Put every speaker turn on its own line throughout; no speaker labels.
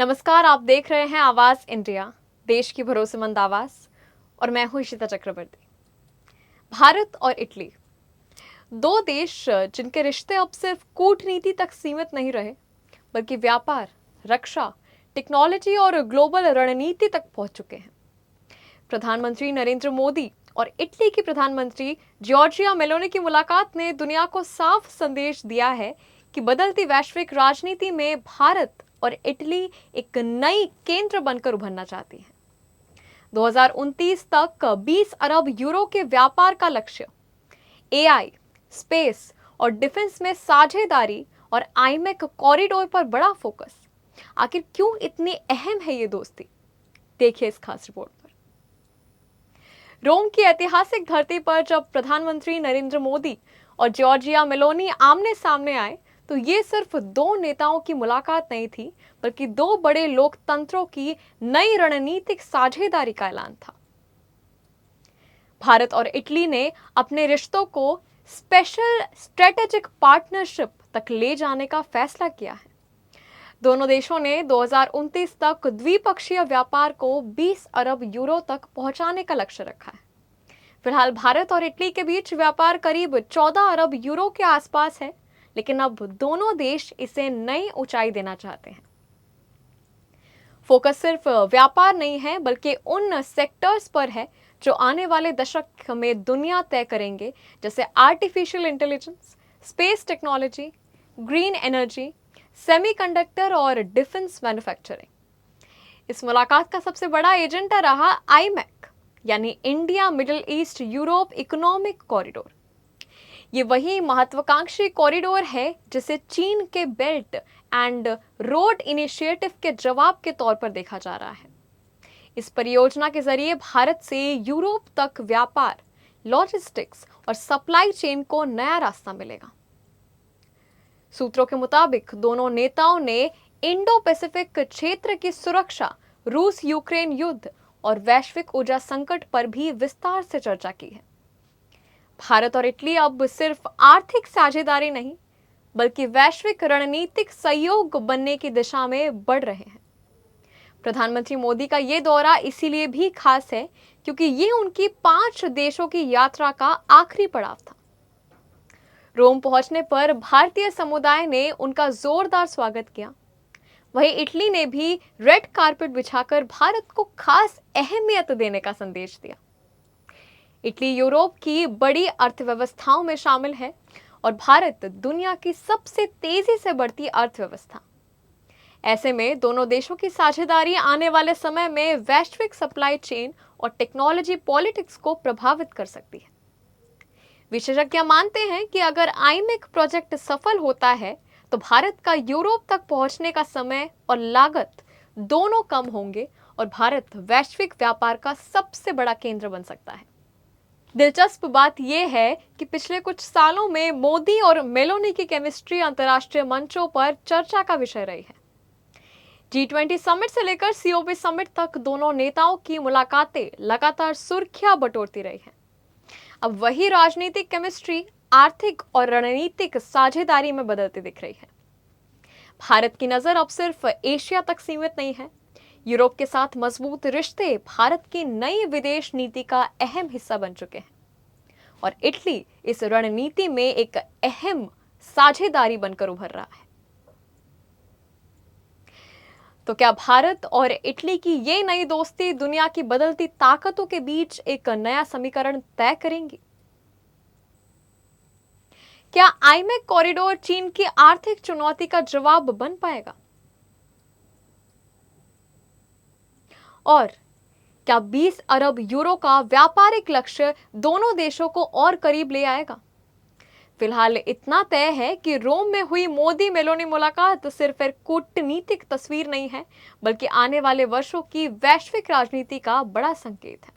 नमस्कार, आप देख रहे हैं आवाज इंडिया, देश की भरोसेमंद आवाज। और मैं हूं इशिता चक्रवर्ती। भारत और इटली, दो देश जिनके रिश्ते अब सिर्फ कूटनीति तक सीमित नहीं रहे, बल्कि व्यापार, रक्षा, टेक्नोलॉजी और ग्लोबल रणनीति तक पहुंच चुके हैं। प्रधानमंत्री नरेंद्र मोदी और इटली की प्रधानमंत्री जॉर्जिया मेलोनी की मुलाकात ने दुनिया को साफ संदेश दिया है कि बदलती वैश्विक राजनीति में भारत और इटली एक नई केंद्र बनकर उभरना चाहती है। 2029 तक 20 अरब यूरो के व्यापार का लक्ष्य, एआई, स्पेस और डिफेंस में साझेदारी और आईमेक कॉरिडोर पर बड़ा फोकस। आखिर क्यों इतनी अहम है ये दोस्ती? देखिए इस खास रिपोर्ट पर। रोम की ऐतिहासिक धरती पर जब प्रधानमंत्री नरेंद्र मोदी और जॉर्जिया मेलोनी आमने सामने आए, तो ये सिर्फ दो नेताओं की मुलाकात नहीं थी, बल्कि दो बड़े लोकतंत्रों की नई रणनीतिक साझेदारी का ऐलान था। भारत और इटली ने अपने रिश्तों को स्पेशल स्ट्रेटेजिक पार्टनरशिप तक ले जाने का फैसला किया है। दोनों देशों ने 2029 तक द्विपक्षीय व्यापार को 20 अरब यूरो तक पहुंचाने का लक्ष्य रखा है। फिलहाल भारत और इटली के बीच व्यापार करीब 14 अरब यूरो के आसपास है, लेकिन अब दोनों देश इसे नई ऊंचाई देना चाहते हैं। फोकस सिर्फ व्यापार नहीं है, बल्कि उन सेक्टर्स पर है जो आने वाले दशक में दुनिया तय करेंगे, जैसे artificial intelligence, space technology, green energy, semiconductor और डिफेंस मैन्युफैक्चरिंग। इस मुलाकात का सबसे बड़ा एजेंडा रहा आईमेक, यानी India middle east Europe economic corridor. ये वही महत्वाकांक्षी कॉरिडोर है जिसे चीन के बेल्ट एंड रोड इनिशिएटिव के जवाब के तौर पर देखा जा रहा है। इस परियोजना के जरिए भारत से यूरोप तक व्यापार, लॉजिस्टिक्स और सप्लाई चेन को नया रास्ता मिलेगा। सूत्रों के मुताबिक दोनों नेताओं ने इंडो पैसिफिक क्षेत्र की सुरक्षा, रूस यूक्रेन युद्ध और वैश्विक ऊर्जा संकट पर भी विस्तार से चर्चा की है। भारत और इटली अब सिर्फ आर्थिक साझेदारी नहीं, बल्कि वैश्विक रणनीतिक सहयोग बनने की दिशा में बढ़ रहे हैं। प्रधानमंत्री मोदी का ये दौरा इसीलिए भी खास है क्योंकि ये उनकी 5 देशों की यात्रा का आखिरी पड़ाव था। रोम पहुंचने पर भारतीय समुदाय ने उनका जोरदार स्वागत किया। वहीं इटली ने भी रेड कारपेट बिछाकर भारत को खास अहमियत देने का संदेश दिया। इटली यूरोप की बड़ी अर्थव्यवस्थाओं में शामिल है और भारत दुनिया की सबसे तेजी से बढ़ती अर्थव्यवस्था। ऐसे में दोनों देशों की साझेदारी आने वाले समय में वैश्विक सप्लाई चेन और टेक्नोलॉजी पॉलिटिक्स को प्रभावित कर सकती है। विशेषज्ञ मानते हैं कि अगर आईमेक प्रोजेक्ट सफल होता है, तो भारत का यूरोप तक पहुंचने का समय और लागत दोनों कम होंगे और भारत वैश्विक व्यापार का सबसे बड़ा केंद्र बन सकता है। दिलचस्प बात यह है कि पिछले कुछ सालों में मोदी और मेलोनी की केमिस्ट्री अंतर्राष्ट्रीय मंचों पर चर्चा का विषय रही है। G20 समिट से लेकर COP समिट तक दोनों नेताओं की मुलाकातें लगातार सुर्खियां बटोरती रही हैं। अब वही राजनीतिक केमिस्ट्री आर्थिक और रणनीतिक साझेदारी में बदलती दिख रही है। भारत की नजर अब सिर्फ एशिया तक सीमित नहीं है। यूरोप के साथ मजबूत रिश्ते भारत की नई विदेश नीति का अहम हिस्सा बन चुके हैं और इटली इस रणनीति में एक अहम साझेदारी बनकर उभर रहा है। तो क्या भारत और इटली की ये नई दोस्ती दुनिया की बदलती ताकतों के बीच एक नया समीकरण तय करेंगी? क्या आईमेक कॉरिडोर चीन की आर्थिक चुनौती का जवाब बन पाएगा? और क्या 20 अरब यूरो का व्यापारिक लक्ष्य दोनों देशों को और करीब ले आएगा? फिलहाल इतना तय है कि रोम में हुई मोदी मेलोनी मुलाकात सिर्फ एक कूटनीतिक तस्वीर नहीं है, बल्कि आने वाले वर्षों की वैश्विक राजनीति का बड़ा संकेत है।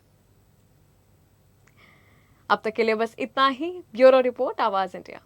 अब तक के लिए बस इतना ही। ब्यूरो रिपोर्ट, आवाज इंडिया।